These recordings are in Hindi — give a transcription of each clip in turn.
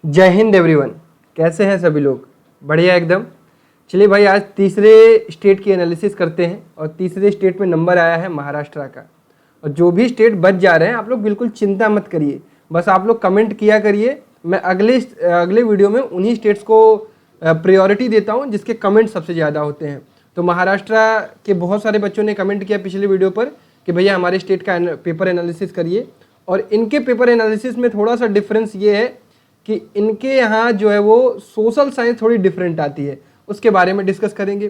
जय हिंद एवरीवन। कैसे हैं सभी लोग? बढ़िया एकदम। चलिए भाई, आज तीसरे स्टेट की एनालिसिस करते हैं और तीसरे स्टेट में नंबर आया है महाराष्ट्र का। और जो भी स्टेट बच जा रहे हैं आप लोग बिल्कुल चिंता मत करिए, बस आप लोग कमेंट किया करिए। मैं अगले वीडियो में उन्हीं स्टेट्स को प्रायोरिटी देता हूं जिसके कमेंट सबसे ज़्यादा होते हैं। तो महाराष्ट्र के बहुत सारे बच्चों ने कमेंट किया पिछले वीडियो पर कि भैया हमारे स्टेट का पेपर एनालिसिस करिए। और इनके पेपर एनालिसिस में थोड़ा सा डिफरेंस ये है कि इनके यहाँ जो है वो सोशल साइंस थोड़ी डिफरेंट आती है, उसके बारे में डिस्कस करेंगे।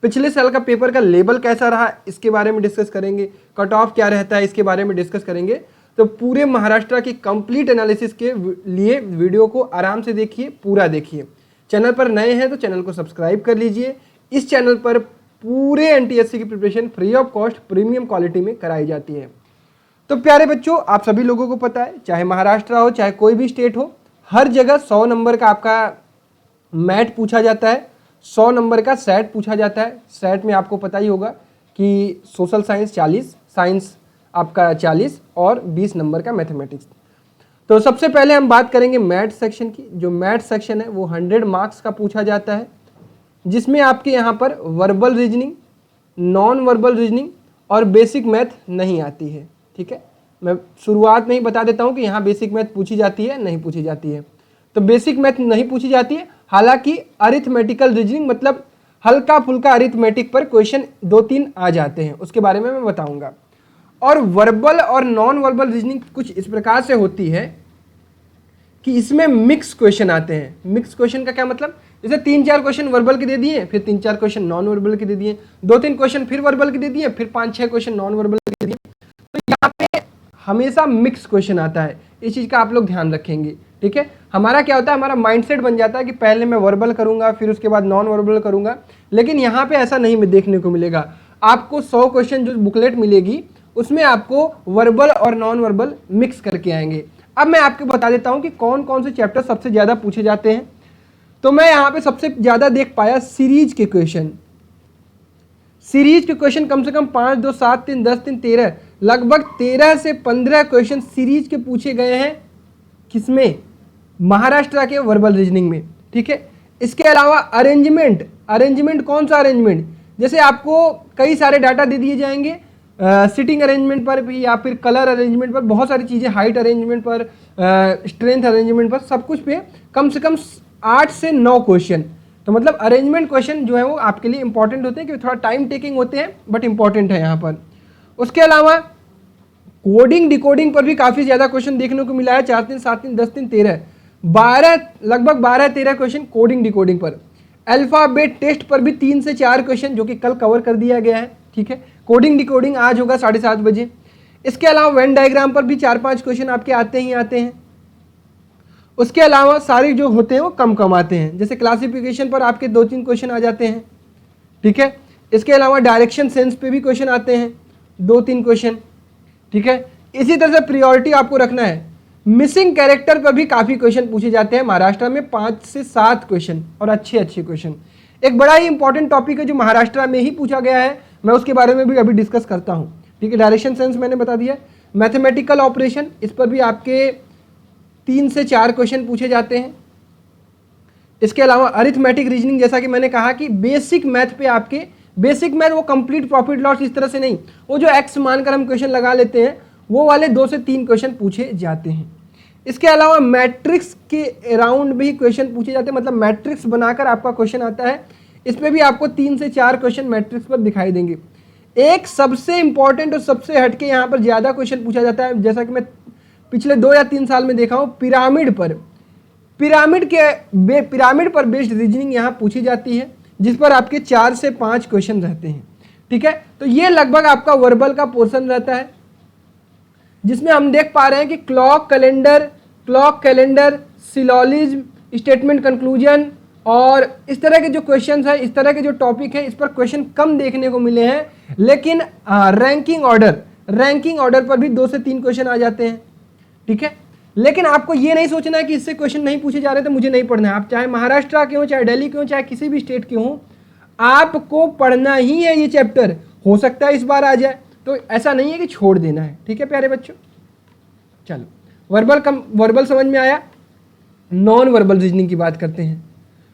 पिछले साल का पेपर का लेवल कैसा रहा इसके बारे में डिस्कस करेंगे, कट ऑफ क्या रहता है इसके बारे में डिस्कस करेंगे। तो पूरे महाराष्ट्र की कंप्लीट एनालिसिस के लिए वीडियो को आराम से देखिए, पूरा देखिए। चैनल पर नए हैं तो चैनल को सब्सक्राइब कर लीजिए। इस चैनल पर पूरे एनटीएससी की preparation free of cost premium quality में कराई जाती है। तो प्यारे बच्चों, आप सभी लोगों को पता है, चाहे महाराष्ट्र हो चाहे कोई भी स्टेट हो, हर जगह 100 नंबर का आपका मैथ पूछा जाता है, 100 नंबर का सेट पूछा जाता है। सेट में आपको पता ही होगा कि सोशल साइंस 40, साइंस आपका 40 और 20 नंबर का मैथमेटिक्स। तो सबसे पहले हम बात करेंगे मैथ सेक्शन की। जो मैथ सेक्शन है वो 100 मार्क्स का पूछा जाता है, जिसमें आपके यहाँ पर verbal reasoning, non verbal reasoning और बेसिक मैथ नहीं आती है। ठीक है, मैं शुरुआत में ही बता देता हूं कि यहाँ बेसिक मैथ पूछी जाती है नहीं पूछी जाती है। तो बेसिक मैथ नहीं पूछी जाती है, हालांकि अरिथमेटिकल रीजनिंग मतलब हल्का फुल्का अरिथमेटिक पर क्वेश्चन 2-3 आ जाते हैं, उसके बारे में मैं बताऊंगा। और वर्बल और नॉन वर्बल रीजनिंग कुछ इस प्रकार से होती है कि इसमें मिक्स क्वेश्चन आते हैं। मिक्स क्वेश्चन का क्या मतलब, जैसे 3-4 क्वेश्चन वर्बल के दे दिए, फिर 3-4 क्वेश्चन नॉन वर्बल के दे दिए, 2-3 क्वेश्चन फिर वर्बल के दे दिए, फिर 5-6 क्वेश्चन नॉन वर्बल के दे दिए। तो यहाँ पे हमेशा मिक्स क्वेश्चन आता है, इस चीज़ का आप लोग ध्यान रखेंगे। ठीक है, हमारा क्या होता है, हमारा माइंडसेट बन जाता है कि पहले मैं वर्बल करूंगा फिर उसके बाद नॉन वर्बल करूंगा, लेकिन यहाँ पे ऐसा नहीं देखने को मिलेगा। आपको 100 क्वेश्चन जो बुकलेट मिलेगी उसमें आपको वर्बल और नॉन वर्बल मिक्स करके आएंगे। अब मैं आपको बता देता हूँ कि कौन कौन से चैप्टर सबसे ज़्यादा पूछे जाते हैं। तो मैं यहाँ पे सबसे ज़्यादा देख पाया सीरीज के क्वेश्चन। सीरीज के क्वेश्चन कम से कम 5, 2, 7, 3, 10, 3, 13, लगभग 13 से 15 क्वेश्चन सीरीज के पूछे गए हैं। किसमें? महाराष्ट्र के वर्बल रीजनिंग में। ठीक है, इसके अलावा अरेंजमेंट कौन सा अरेंजमेंट, जैसे आपको कई सारे डाटा दे दिए जाएंगे सिटिंग अरेंजमेंट पर भी या फिर कलर अरेंजमेंट पर, बहुत सारी चीज़ें, हाइट अरेंजमेंट पर, स्ट्रेंथ अरेंजमेंट पर, सब कुछ पे कम से कम 8 से 9 क्वेश्चन। तो मतलब अरेंजमेंट क्वेश्चन जो है वो आपके लिए इंपॉर्टेंट होते हैं, क्योंकि थोड़ा टाइम टेकिंग होते हैं बट इंपॉर्टेंट है यहाँ पर। उसके अलावा कोडिंग डिकोडिंग पर भी काफ़ी ज़्यादा क्वेश्चन देखने को मिला है। 4, 3, 7, 3, 10, 3, 13, 12, लगभग 12-13 क्वेश्चन कोडिंग डिकोडिंग पर। अल्फ़ाबेट टेस्ट पर भी 3 से 4 क्वेश्चन जो कि कल कवर कर दिया गया है। ठीक है, कोडिंग डिकोडिंग आज होगा 7:30 बजे। इसके अलावा वेन डायग्राम पर भी 4-5 क्वेश्चन आपके आते ही आते हैं। उसके अलावा सारे जो होते हैं वो कम कम आते हैं, जैसे क्लासिफिकेशन पर आपके 2-3 क्वेश्चन आ जाते हैं। ठीक है, इसके अलावा डायरेक्शन सेंस पे भी क्वेश्चन आते हैं 2-3 क्वेश्चन। ठीक है, इसी तरह से प्रायोरिटी आपको रखना है। मिसिंग कैरेक्टर पर भी काफ़ी क्वेश्चन पूछे जाते हैं महाराष्ट्र में, 5 से 7 क्वेश्चन, और अच्छे अच्छे क्वेश्चन। एक बड़ा ही इंपॉर्टेंट टॉपिक है जो महाराष्ट्र में ही पूछा गया है, मैं उसके बारे में भी अभी डिस्कस करता हूँ। ठीक है, डायरेक्शन सेंस मैंने बता दिया। मैथमेटिकल ऑपरेशन, इस पर भी आपके 3 से 4 क्वेश्चन पूछे जाते हैं। इसके अलावा अरिथमेटिक रीजनिंग, जैसा कि मैंने कहा कि बेसिक मैथ पे आपके, बेसिक मैथ वो कंप्लीट प्रॉफिट लॉस इस तरह से नहीं, वो जो एक्स मानकर हम क्वेश्चन लगा लेते हैं वो वाले 2 से 3 क्वेश्चन पूछे जाते हैं। इसके अलावा मैट्रिक्स के अराउंड भी क्वेश्चन पूछे जाते हैं, मतलब मैट्रिक्स बनाकर आपका क्वेश्चन आता है, इसमें भी आपको 3 से 4 क्वेश्चन मैट्रिक्स पर दिखाई देंगे। एक सबसे इंपॉर्टेंट और सबसे हटके यहाँ पर ज़्यादा क्वेश्चन पूछा जाता है, जैसा कि मैं पिछले 2 या 3 साल में देखा हूँ, पिरामिड पर बेस्ड रीजनिंग यहाँ पूछी जाती है, जिस पर आपके 4 से 5 क्वेश्चन रहते हैं। ठीक है, तो ये लगभग आपका वर्बल का पोर्शन रहता है, जिसमें हम देख पा रहे हैं कि clock calendar, syllogism, statement conclusion और इस तरह के जो क्वेश्चन है, इस तरह के जो टॉपिक है, इस पर क्वेश्चन कम देखने को मिले हैं। लेकिन रैंकिंग ऑर्डर पर भी 2 से 3 क्वेश्चन आ जाते हैं। ठीक है, लेकिन आपको ये नहीं सोचना है कि इससे क्वेश्चन नहीं पूछे जा रहे तो मुझे नहीं पढ़ना है। आप चाहे महाराष्ट्र के हो, चाहे दिल्ली के हो, चाहे किसी भी स्टेट के हो, आपको पढ़ना ही है ये चैप्टर। हो सकता है इस बार आ जाए, तो ऐसा नहीं है कि छोड़ देना है। ठीक है प्यारे बच्चों, चलो वर्बल समझ में आया। नॉन वर्बल रीजनिंग की बात करते हैं।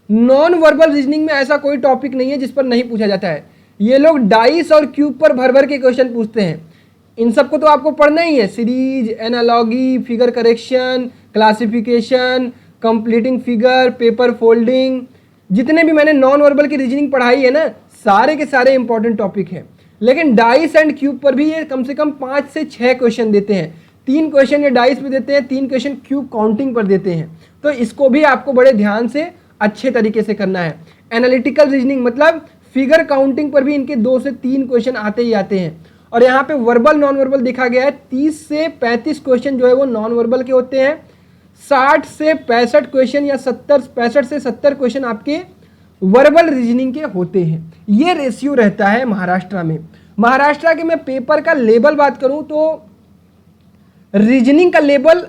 नॉन वर्बल रीजनिंग में ऐसा कोई टॉपिक नहीं है जिस पर नहीं पूछा जाता है। ये लोग डाइस और क्यूब पर भर भर के क्वेश्चन पूछते हैं। इन सबको तो आपको पढ़ना ही है, series, analogy, figure correction, classification, completing figure, paper folding, जितने भी मैंने नॉन वर्बल की रीजनिंग पढ़ाई है ना, सारे के सारे इंपॉर्टेंट टॉपिक हैं। लेकिन डाइस एंड क्यूब पर भी ये कम से कम 5 से 6 क्वेश्चन देते हैं। 3 क्वेश्चन ये डाइस पे देते हैं, 3 क्वेश्चन क्यूब काउंटिंग पर देते हैं। तो इसको भी आपको बड़े ध्यान से अच्छे तरीके से करना है। एनालिटिकल रीजनिंग मतलब फिगर काउंटिंग पर भी इनके 2 से 3 क्वेश्चन आते ही आते हैं। और यहाँ पे वर्बल नॉन वर्बल देखा गया है, 30 से 35 क्वेश्चन जो है वो नॉन वर्बल के होते हैं, 60 से 65 क्वेश्चन या 65 से 70 क्वेश्चन आपके वर्बल रीजनिंग के होते हैं। ये रेशियो रहता है महाराष्ट्र में। महाराष्ट्र के मैं पेपर का लेवल बात करूं तो रीजनिंग का लेवल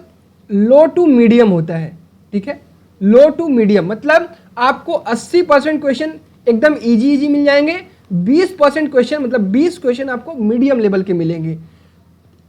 लो टू मीडियम होता है, ठीक है। लो टू मीडियम मतलब आपको 80% क्वेश्चन एकदम इजी मिल जाएंगे, 20% क्वेश्चन मतलब 20 क्वेश्चन आपको मीडियम लेवल के मिलेंगे।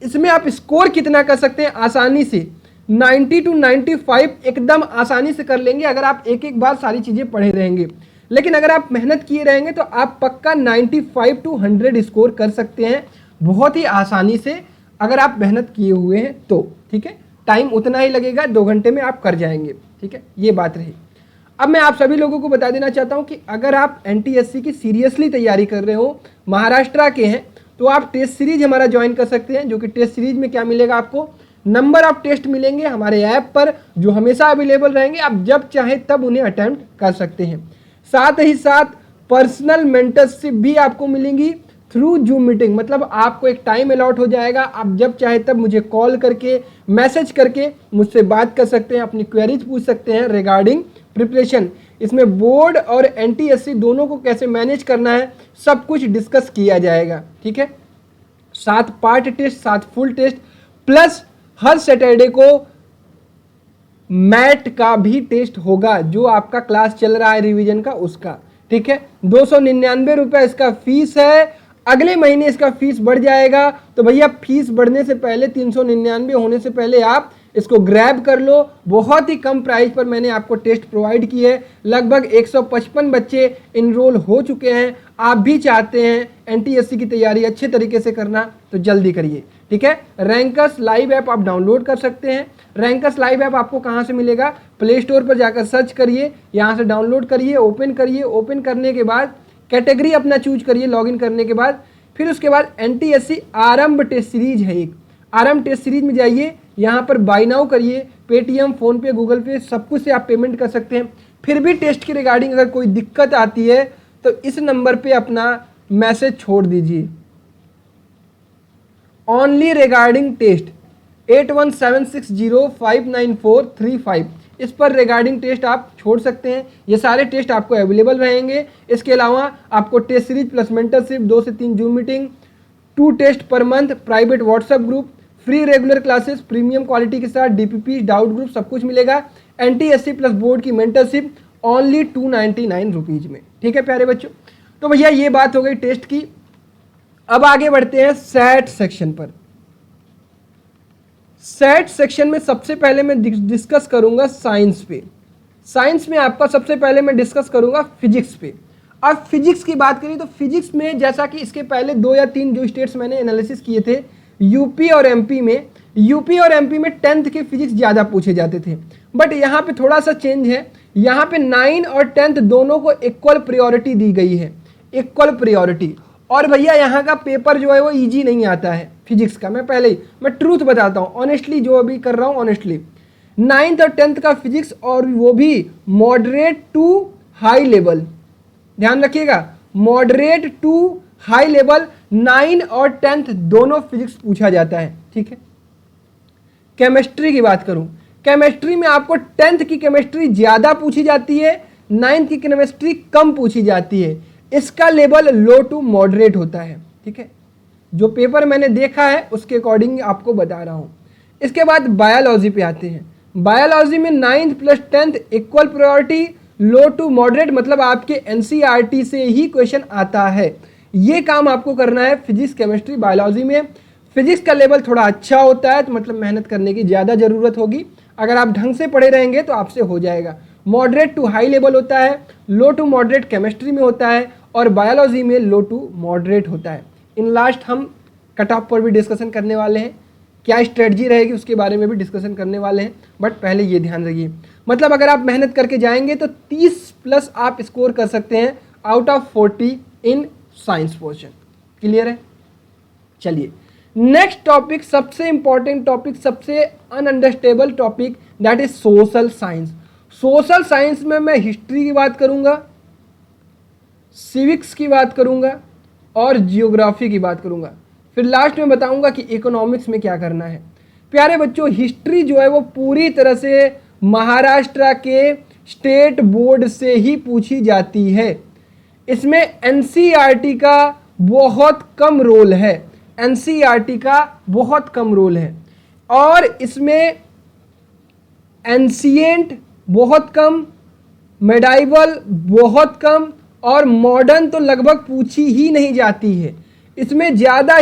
इसमें आप स्कोर कितना कर सकते हैं आसानी से 90 to 95 एकदम आसानी से कर लेंगे अगर आप एक एक बार सारी चीज़ें पढ़े रहेंगे। लेकिन अगर आप मेहनत किए रहेंगे तो आप पक्का 95 to 100 स्कोर कर सकते हैं बहुत ही आसानी से, अगर आप मेहनत किए हुए हैं तो, ठीक है। टाइम उतना ही लगेगा, 2 घंटे में आप कर जाएंगे, ठीक है। ये बात रही। अब मैं आप सभी लोगों को बता देना चाहता हूं कि अगर आप एनटीएससी की सीरियसली तैयारी कर रहे हो, महाराष्ट्र के हैं, तो आप टेस्ट सीरीज हमारा ज्वाइन कर सकते हैं। जो कि टेस्ट सीरीज में क्या मिलेगा, आपको नंबर ऑफ टेस्ट मिलेंगे हमारे ऐप पर जो हमेशा अवेलेबल रहेंगे, आप जब चाहे तब उन्हें अटेम्प्ट कर सकते हैं। साथ ही साथ पर्सनल मेंटरशिप भी आपको मिलेंगी थ्रू जूम मीटिंग, मतलब आपको एक टाइम अलॉट हो जाएगा, आप जब चाहे तब मुझे कॉल करके मैसेज करके मुझसे बात कर सकते हैं, अपनी क्वेरीज पूछ सकते हैं रिगार्डिंग प्रिपरेशन। इसमें बोर्ड और एनटीएससी दोनों को कैसे मैनेज करना है सब कुछ डिस्कस किया जाएगा, ठीक है। 7 part test, 7 full test, plus हर सैटरडे को मैट का भी टेस्ट होगा जो आपका क्लास चल रहा है रिवीजन का उसका, ठीक है। 299 रुपये इसका फीस है। अगले महीने इसका फीस बढ़ जाएगा, तो भैया फीस बढ़ने से पहले 399 होने से पहले आप इसको ग्रैब कर लो। बहुत ही कम प्राइस पर मैंने आपको टेस्ट प्रोवाइड की है। लगभग 155 बच्चे इनरोल हो चुके हैं। आप भी चाहते हैं एनटीएससी की तैयारी अच्छे तरीके से करना तो जल्दी करिए, ठीक है। रैंकर्स लाइव ऐप आप डाउनलोड कर सकते हैं। रैंकर्स लाइव ऐप आपको कहाँ से मिलेगा, प्ले स्टोर पर जाकर सर्च करिए, यहाँ से डाउनलोड करिए, ओपन करिए। ओपन करने के बाद कैटेगरी अपना चूज करिए लॉगिन करने के बाद। फिर उसके बाद एनटीएससी आरंभ टेस्ट सीरीज है एक, आरंभ टेस्ट सीरीज में जाइए, यहाँ पर बाय नाउ करिए। पेटीएम, फ़ोनपे, गूगल पे सब कुछ से आप पेमेंट कर सकते हैं। फिर भी टेस्ट के रिगार्डिंग अगर कोई दिक्कत आती है तो इस नंबर पे अपना मैसेज छोड़ दीजिए। ओनली रिगार्डिंग टेस्ट 8176059435, इस पर रिगार्डिंग टेस्ट आप छोड़ सकते हैं। ये सारे टेस्ट आपको अवेलेबल रहेंगे। इसके अलावा आपको टेस्ट सीरीज प्लस मेंटरशिप, 2 से 3 zoom meeting, 2 test per month, private WhatsApp group, free regular classes, premium quality के साथ डीपीपी, डाउट ग्रुप सब कुछ मिलेगा। एनटीएससी प्लस बोर्ड की मेंटरशिप ओनली 299 रुपीज़ में, ठीक है प्यारे बच्चों। तो भैया ये बात हो गई टेस्ट की। अब आगे बढ़ते हैं सेट सेक्शन पर। सेट सेक्शन में सबसे पहले मैं डिस्कस करूंगा साइंस पे। साइंस में आपका सबसे पहले मैं डिस्कस करूंगा फिजिक्स पे। अब फिजिक्स की बात करें तो फिजिक्स में जैसा कि इसके पहले 2 या 3 जो स्टेट्स मैंने एनालिसिस किए थे, यूपी और एमपी में 10th के फिजिक्स ज़्यादा पूछे जाते थे। बट यहाँ पे थोड़ा सा चेंज है, यहाँ पे 9 और 10th दोनों को इक्वल प्रायोरिटी दी गई है, इक्वल प्रायोरिटी। और भैया यहाँ का पेपर जो है वो इजी नहीं आता है फिजिक्स का। मैं पहले ही ट्रूथ बताता हूँ, ऑनेस्टली जो अभी कर रहा हूँ ऑनेस्टली। 9th और 10th का फिजिक्स और वो भी मॉडरेट टू हाई लेवल, ध्यान रखिएगा, मॉडरेट टू हाई लेवल 9 और 10th दोनों फिजिक्स पूछा जाता है, ठीक है। केमिस्ट्री की बात करूं, केमिस्ट्री में आपको 10th की केमिस्ट्री ज़्यादा पूछी जाती है, 9th की केमिस्ट्री कम पूछी जाती है। इसका लेवल लो टू मॉडरेट होता है, ठीक है। जो पेपर मैंने देखा है उसके अकॉर्डिंग आपको बता रहा हूँ। इसके बाद बायोलॉजी पे आते हैं। बायोलॉजी में 9th plus 10th equal priority, low to moderate मतलब आपके एनसीईआरटी से ही क्वेश्चन आता है। ये काम आपको करना है फिजिक्स, केमिस्ट्री, बायोलॉजी में। फिजिक्स का लेवल थोड़ा अच्छा होता है तो मतलब मेहनत करने की ज़्यादा ज़रूरत होगी। अगर आप ढंग से पढ़े रहेंगे तो आपसे हो जाएगा। मॉडरेट टू हाई लेवल होता है, लो टू मॉडरेट केमिस्ट्री में होता है, और बायोलॉजी में लो टू मॉडरेट होता है। इन लास्ट हम कट ऑफ पर भी डिस्कशन करने वाले हैं, क्या स्ट्रेटजी रहेगी उसके बारे में भी डिस्कशन करने वाले हैं, बट पहले ये ध्यान रखिए, मतलब अगर आप मेहनत करके जाएंगे तो 30+ आप स्कोर कर सकते हैं out of 40 in science portion. Clear है? चलिए नेक्स्ट टॉपिक, सबसे इंपॉर्टेंट टॉपिक, सबसे ununderstandable topic, that is social science. Social science में मैं हिस्ट्री की बात करूंगा, सिविक्स की बात करूंगा और जियोग्राफी की बात करूंगा, फिर लास्ट में बताऊंगा कि इकोनॉमिक्स में क्या करना है। प्यारे बच्चों, हिस्ट्री जो है वो पूरी तरह से महाराष्ट्र के स्टेट बोर्ड से ही पूछी जाती है। इसमें एनसीईआरटी का बहुत कम रोल है, एनसीईआरटी का बहुत कम रोल है, और इसमें एंशिएंट बहुत कम, मेडाइवल बहुत कम, और मॉडर्न तो लगभग पूछी ही नहीं जाती है। इसमें ज़्यादा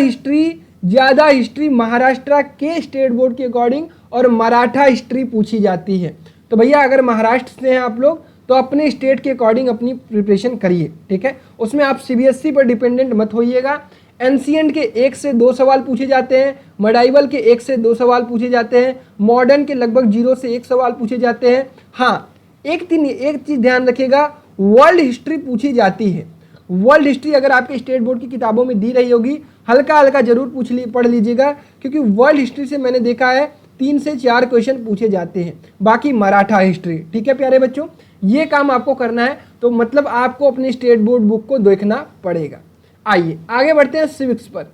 हिस्ट्री महाराष्ट्र के स्टेट बोर्ड के अकॉर्डिंग और मराठा हिस्ट्री पूछी जाती है। तो भैया अगर महाराष्ट्र से हैं आप लोग तो अपने स्टेट के अकॉर्डिंग अपनी प्रिपरेशन करिए, ठीक है। उसमें आप सीबीएसई पर डिपेंडेंट मत होइएगा। एंशिएंट के 1 से 2 सवाल पूछे जाते हैं, मेडाइवल के 1 से 2 सवाल पूछे जाते हैं, मॉडर्न के लगभग 0 से 1 सवाल पूछे जाते हैं। हाँ, एक चीज़ ध्यान रखिएगा, वर्ल्ड हिस्ट्री पूछी जाती है। वर्ल्ड हिस्ट्री अगर आपके स्टेट बोर्ड की किताबों में दी रही होगी, हल्का हल्का जरूर पढ़ लीजिएगा, क्योंकि वर्ल्ड हिस्ट्री से मैंने देखा है 3 से 4 क्वेश्चन पूछे जाते हैं। बाकी मराठा हिस्ट्री, ठीक है प्यारे बच्चों, ये काम आपको करना है, तो मतलब आपको अपनी स्टेट बोर्ड बुक को देखना पड़ेगा। आइए आगे बढ़ते हैं सिविक्स पर।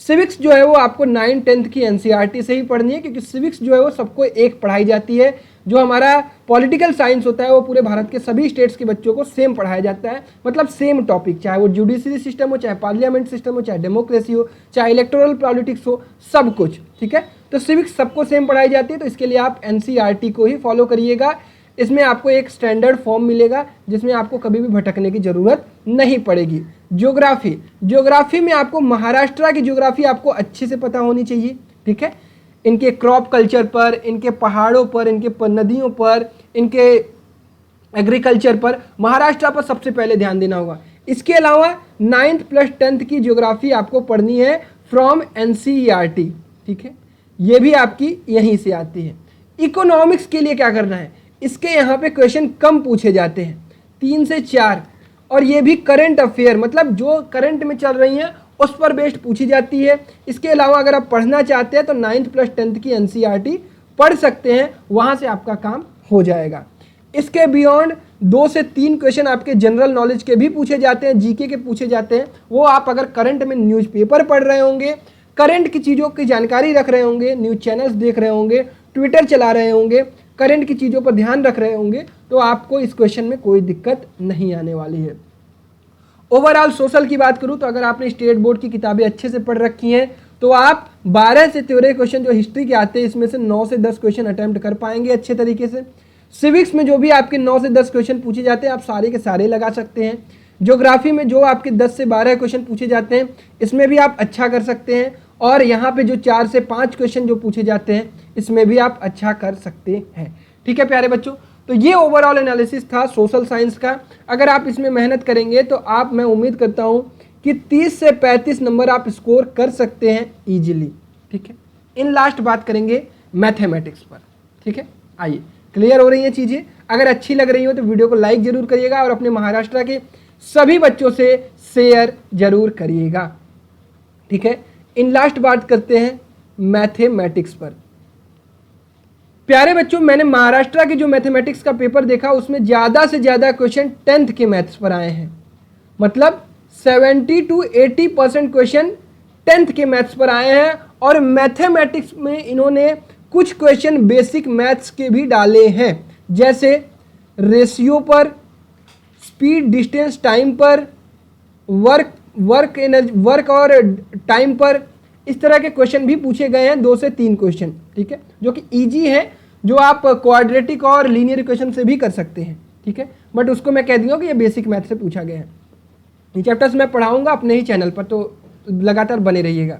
सिविक्स जो है वो आपको 9th 10th की एनसीईआरटी से ही पढ़नी है, क्योंकि सिविक्स जो है वो सबको एक पढ़ाई जाती है। जो हमारा पॉलिटिकल साइंस होता है वो पूरे भारत के सभी स्टेट्स के बच्चों को सेम पढ़ाया जाता है, मतलब सेम टॉपिक, चाहे वो जुडिशरी सिस्टम हो, चाहे पार्लियामेंट सिस्टम हो, चाहे डेमोक्रेसी हो, चाहे इलेक्टोरल पॉलिटिक्स हो, सब कुछ, ठीक है। तो सिविक्स सबको सेम पढ़ाई जाती है, तो इसके लिए आप एनसीईआरटी को ही फॉलो करिएगा। इसमें आपको एक स्टैंडर्ड फॉर्म मिलेगा जिसमें आपको कभी भी भटकने की ज़रूरत नहीं पड़ेगी। ज्योग्राफी में आपको महाराष्ट्र की ज्योग्राफी आपको अच्छे से पता होनी चाहिए, ठीक है। इनके क्रॉप कल्चर पर, इनके पहाड़ों पर, इनके नदियों पर, इनके एग्रीकल्चर पर, महाराष्ट्र पर सबसे पहले ध्यान देना होगा। इसके अलावा 9th + 10th की ज्योग्राफी आपको पढ़नी है फ्रॉम एनसीईआरटी, ठीक है, ये भी आपकी यहीं से आती है। इकोनॉमिक्स के लिए क्या करना है, इसके यहाँ पे क्वेश्चन कम पूछे जाते हैं, 3 से 4, और ये भी करंट अफेयर, मतलब जो करंट में चल रही हैं उस पर बेस्ड पूछी जाती है। इसके अलावा अगर आप पढ़ना चाहते हैं तो 9th + 10th की एनसीईआरटी पढ़ सकते हैं, वहाँ से आपका काम हो जाएगा। इसके बियॉन्ड 2 से 3 क्वेश्चन आपके जनरल नॉलेज के भी पूछे जाते हैं, जीके के पूछे जाते हैं। वो आप अगर करंट में न्यूज़पेपर पढ़ रहे होंगे, करंट की चीज़ों की जानकारी रख रहे होंगे, न्यूज़ चैनल्स देख रहे होंगे, ट्विटर चला रहे होंगे, करंट की चीज़ों पर ध्यान रख रहे होंगे, तो आपको इस क्वेश्चन में कोई दिक्कत नहीं आने वाली है। ओवरऑल सोशल की बात करूं तो अगर आपने स्टेट बोर्ड की किताबें अच्छे से पढ़ रखी हैं तो आप 12 से 13 क्वेश्चन जो हिस्ट्री के आते हैं इसमें से 9 से 10 क्वेश्चन अटेम्प्ट कर पाएंगे अच्छे तरीके से। सिविक्स में जो भी आपके 9 से 10 क्वेश्चन पूछे जाते हैं आप सारे के सारे लगा सकते हैं। ज्योग्राफी में जो आपके 10 से 12 क्वेश्चन पूछे जाते हैं इसमें भी आप अच्छा कर सकते हैं, और यहाँ पे जो 4 से 5 क्वेश्चन जो पूछे जाते हैं इसमें भी आप अच्छा कर सकते हैं, ठीक है प्यारे बच्चों। तो ये ओवरऑल एनालिसिस था सोशल साइंस का। अगर आप इसमें मेहनत करेंगे तो मैं उम्मीद करता हूँ कि 30 से 35 नंबर आप स्कोर कर सकते हैं इजीली, ठीक है। इन लास्ट बात करेंगे मैथमेटिक्स पर, ठीक है। आइए, क्लियर हो रही हैं चीज़ें? अगर अच्छी लग रही हो तो वीडियो को लाइक जरूर करिएगा और अपने महाराष्ट्र के सभी बच्चों से शेयर जरूर करिएगा, ठीक है। इन लास्ट बात करते हैं मैथमेटिक्स पर। प्यारे बच्चों, मैंने महाराष्ट्र की जो मैथमेटिक्स का पेपर देखा उसमें ज़्यादा से ज़्यादा क्वेश्चन 10th के मैथ्स पर आए हैं, मतलब 70 से 80% क्वेश्चन 10th के मैथ्स पर आए हैं। और मैथमेटिक्स में इन्होंने कुछ क्वेश्चन बेसिक मैथ्स के भी डाले हैं, जैसे रेशियो पर, स्पीड, डिस्टेंस, टाइम पर, वर्क और टाइम पर, इस तरह के क्वेश्चन भी पूछे गए हैं, 2 से 3 क्वेश्चन, ठीक है, जो कि इजी है, जो आप क्वाड्रेटिक और लीनियर इक्वेशन से भी कर सकते हैं, ठीक है। बट उसको मैं कह दूंगा कि ये बेसिक मैथ से पूछा गया है। ये चैप्टर्स मैं पढ़ाऊंगा अपने ही चैनल पर, तो लगातार बने रहिएगा।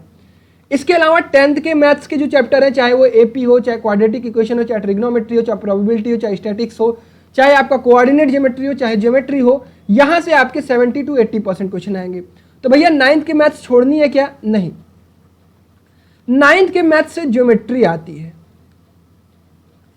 इसके अलावा 10th के मैथ्स के जो चैप्टर है, चाहे वो एपी हो, चाहे क्वाड्रेटिक इक्वेशन हो, चाहे ट्रिग्नोमेट्री हो, चाहे प्रोबेबिलिटी हो, चाहे स्टैटिक्स हो, चाहे आपका कोऑर्डिनेट ज्योमेट्री हो, चाहे ज्योमेट्री हो, यहाँ से आपके 70 to 80% क्वेश्चन आएंगे। तो भैया 9th के मैथ्स छोड़नी है क्या? नहीं, 9th के मैथ्स से ज्योमेट्री आती है।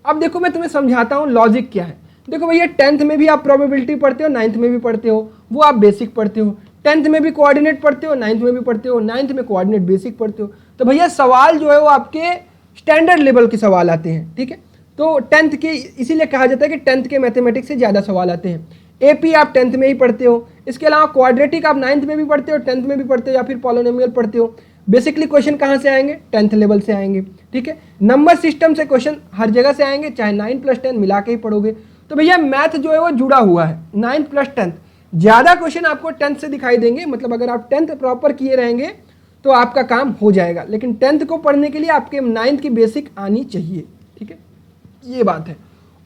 अब देखो मैं तुम्हें समझाता हूँ लॉजिक क्या है। देखो भैया 10th में भी आप प्रोबेबिलिटी पढ़ते हो, 9th में भी पढ़ते हो, वो आप बेसिक पढ़ते हो। 10th में भी कोऑर्डिनेट पढ़ते हो, 9th में भी पढ़ते हो, 9th में कोऑर्डिनेट बेसिक पढ़ते हो। तो भैया सवाल जो है वो आपके स्टैंडर्ड लेवल के सवाल आते हैं, ठीक है। तो 10th के इसीलिए कहा जाता है कि 10th के मैथमेटिक्स से ज़्यादा सवाल आते हैं। एपी आप 10th में ही पढ़ते हो, इसके अलावा क्वाड्रेटिक आप 9th में भी पढ़ते हो, 10th में भी पढ़ते हो, या फिर पॉलिनोमियल पढ़ते हो। बेसिकली क्वेश्चन कहाँ से आएंगे? 10th लेवल से आएंगे, ठीक है। नंबर सिस्टम से क्वेश्चन हर जगह से आएंगे, चाहे 9 + 10 मिला के ही पढ़ोगे। तो भैया मैथ जो है वो जुड़ा हुआ है 9 + 10। ज़्यादा क्वेश्चन आपको 10th से दिखाई देंगे, मतलब अगर आप 10th प्रॉपर किए रहेंगे तो आपका काम हो जाएगा। लेकिन 10th को पढ़ने के लिए आपके 9th की बेसिक आनी चाहिए, ठीक है, ये बात है।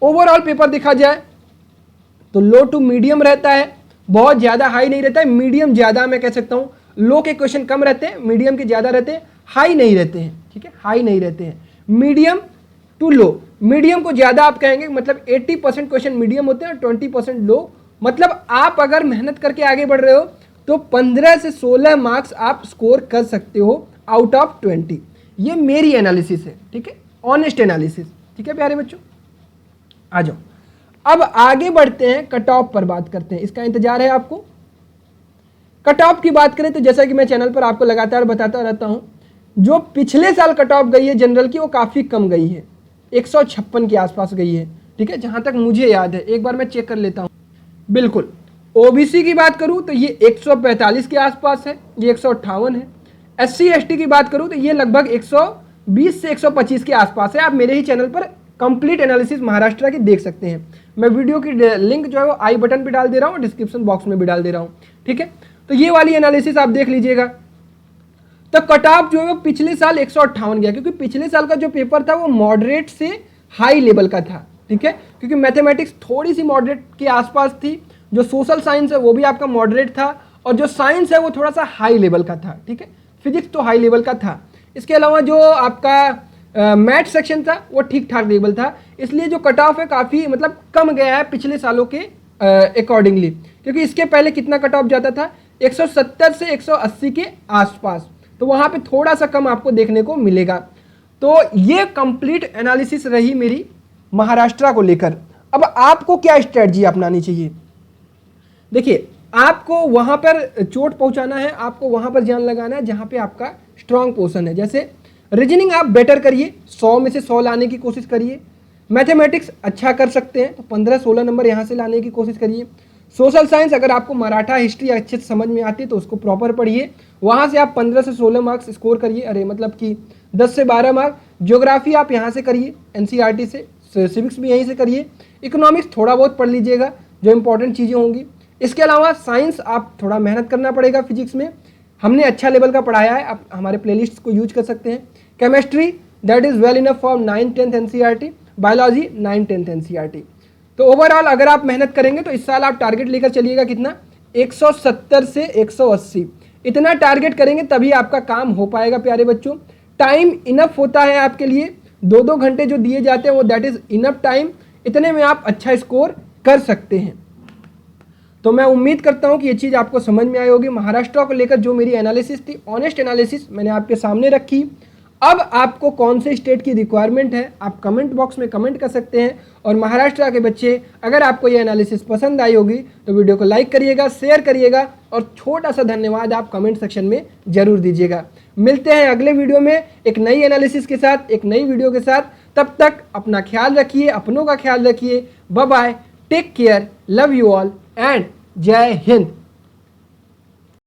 ओवरऑल पेपर देखा जाए तो लो टू मीडियम रहता है, बहुत ज़्यादा हाई नहीं रहता है। मीडियम ज़्यादा मैं कह सकता हूँ, लो के क्वेश्चन कम रहते हैं, मीडियम के ज़्यादा रहते हैं, हाई नहीं रहते हैं, ठीक है, हाई नहीं रहते हैं। मीडियम टू लो, मीडियम को ज़्यादा आप कहेंगे, मतलब 80% क्वेश्चन मीडियम होते हैं और 20% लो। मतलब आप अगर मेहनत करके आगे बढ़ रहे हो तो 15 से 16 मार्क्स आप स्कोर कर सकते हो आउट ऑफ 20। ये मेरी एनालिसिस है, ठीक है, ऑनेस्ट एनालिसिस, ठीक है प्यारे बच्चों। आ जाओ अब आगे बढ़ते हैं, कट ऑफ पर बात करते हैं। इसका इंतजार है आपको। कट ऑफ की बात करें तो जैसा कि मैं चैनल पर आपको लगातार बताता रहता हूं, जो पिछले साल कट ऑफ गई है जनरल की वो काफ़ी कम गई है, 156 के आसपास गई है, ठीक है, जहां तक मुझे याद है। एक बार मैं चेक कर लेता हूं। बिल्कुल, ओबीसी की बात करूं तो ये 145 के आसपास है, ये 158 है। SC ST की बात करूं तो ये लगभग 120 से 125 के आसपास है। आप मेरे ही चैनल पर कंप्लीट एनालिसिस महाराष्ट्र की देख सकते हैं। मैं वीडियो की लिंक जो है वो आई बटन पे डाल दे रहा हूँ, डिस्क्रिप्शन बॉक्स में भी डाल दे रहा हूँ, ठीक है। तो ये वाली एनालिसिस आप देख लीजिएगा। तो कट ऑफ जो है वो पिछले साल 158 गया, क्योंकि पिछले साल का जो पेपर था वो मॉडरेट से हाई लेवल का था, ठीक है, क्योंकि मैथमेटिक्स थोड़ी सी मॉडरेट के आसपास थी, जो सोशल साइंस है वो भी आपका मॉडरेट था, और जो साइंस है वो थोड़ा सा हाई लेवल का था, ठीक है, फिजिक्स तो हाई लेवल का था। इसके अलावा जो आपका मैथ सेक्शन था वो ठीक ठाक लेवल था, इसलिए जो कट ऑफ है काफ़ी मतलब कम गया है पिछले सालों के अकॉर्डिंगली, क्योंकि इसके पहले कितना कट ऑफ जाता था 170 से 180 के आसपास, तो वहाँ पे थोड़ा सा कम आपको देखने को मिलेगा। तो ये कंप्लीट एनालिसिस रही मेरी महाराष्ट्र को लेकर। अब आपको क्या स्ट्रेटजी अपनानी चाहिए? देखिए, आपको वहाँ पर चोट पहुँचाना है, आपको वहाँ पर जान लगाना है जहाँ पे आपका स्ट्रॉन्ग पोर्शन है। जैसे रीजनिंग आप बेटर करिए, 100 में से 100 लाने की कोशिश करिए। मैथमेटिक्स अच्छा कर सकते हैं तो 15-16 नंबर यहाँ से लाने की कोशिश करिए। सोशल साइंस अगर आपको मराठा हिस्ट्री अच्छे से समझ में आती है तो उसको प्रॉपर पढ़िए, वहाँ से आप 15 से 16 मार्क्स स्कोर करिए, अरे मतलब कि 10 से 12 मार्क। ज्योग्राफी आप यहाँ से करिए NCERT से, सिविक्स भी यहीं से करिए। इकोनॉमिक्स थोड़ा बहुत पढ़ लीजिएगा, जो इंपॉर्टेंट चीज़ें होंगी। इसके अलावा साइंस आप थोड़ा मेहनत करना पड़ेगा, फिजिक्स में हमने अच्छा लेवल का पढ़ाया है, आप हमारे प्लेलिस्ट को यूज कर सकते हैं। Chemistry that is well enough for 9th-10th NCERT, biology 9th-10th NCERT। तो ओवरऑल अगर आप मेहनत करेंगे तो इस साल आप टारगेट लेकर चलिएगा कितना, 170 से 180, इतना टारगेट करेंगे तभी आपका काम हो पाएगा प्यारे बच्चों। टाइम इनफ होता है आपके लिए, 2-2 घंटे जो दिए जाते हैं वो दैट इज़ इनफ टाइम, इतने में आप अच्छा स्कोर कर सकते हैं। तो मैं उम्मीद करता हूं कि ये चीज़ आपको समझ में आई होगी। महाराष्ट्र को लेकर जो मेरी एनालिसिस थी, ऑनेस्ट एनालिसिस मैंने आपके सामने रखी। अब आपको कौन से स्टेट की रिक्वायरमेंट है आप कमेंट बॉक्स में कमेंट कर सकते हैं। और महाराष्ट्र के बच्चे, अगर आपको ये एनालिसिस पसंद आई होगी तो वीडियो को लाइक करिएगा, शेयर करिएगा, और छोटा सा धन्यवाद आप कमेंट सेक्शन में जरूर दीजिएगा। मिलते हैं अगले वीडियो में एक नई एनालिसिस के साथ, एक नई वीडियो के साथ। तब तक अपना ख्याल रखिए, अपनों का ख्याल रखिए। Bye bye, take care, love you all and जय हिंद।